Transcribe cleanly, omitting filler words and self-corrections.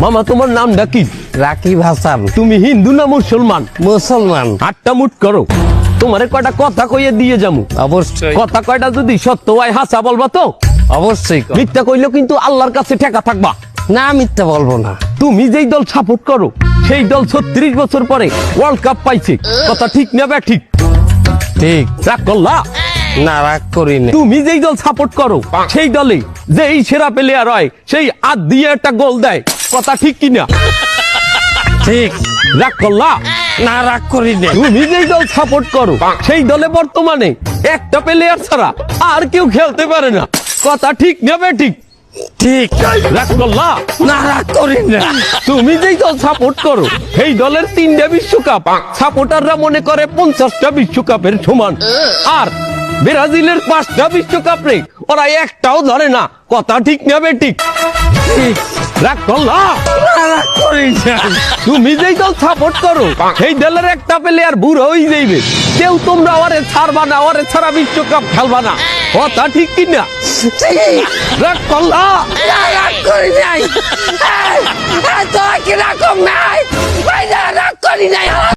মামা তোমার নামটা কি? রাকিব হাসান। তুমি হিন্দু না মুসলমান? মুসলমান। আটটা মুট করো, তোমারে কয়টা কথা কইয়ে দিয়ে যামু। অবশ্যই কথা কয়টা যদি সত্য হয় হাসা বলবা তো? অবশ্যই কর। মিথ্যা কইলেও কিন্তু আল্লাহর কাছে ঠেকা থাকবা। না মিথ্যা বলবো না। তুমি যেই দল সাপোর্ট করো সেই দল 36 বছর পরে ওয়ার্ল্ড কাপ পাইছে, কথা ঠিক না বে ঠিক? ঠিক। রাগ করলা? না রাগ করি না। তুমি যেই দল সাপোর্ট করো সেই দলে যেই সেরা প্লেয়ার হয় সেই আদ দিয়ে একটা গোল দেয়, কথা ঠিক কিনা? ঠিক। রাগ করলা? না রাগ করি না। তুমি যেই দল সাপোর্ট করো সেই দলে বর্তমানে একটা প্লেয়ার ছাড়া আর কেউ খেলতে পারে না, কথা ঠিক না বে ঠিক? ঠিক। রাগ করলা? না রাগ করি না। তুমি যেই দল সাপোর্ট করো সেই দলের 3টা বিশ্বকাপ সাপোর্টাররা মনে করে 50টা বিশ্বকাপের সমান, আর ব্রাজিলের 5টা বিশ্বকাপ রে ওরা একটাও ধরে না, কথা ঠিক না বে ঠিক? ঠিক। রাগ করলা? না রাগ করি না। তুমি যেই দল সাপোর্ট করো সেই দলের একটা প্লেয়ার বুড়ো হয়ে যাইবে, কেউ তোমরা ওরে ছাড়বা না, ওরে ছাড়া বিশ্বকাপ খেলবা না, কথা ঠিক কিনা? ঠিক। রাগ করলা? না রাগ করি নাই।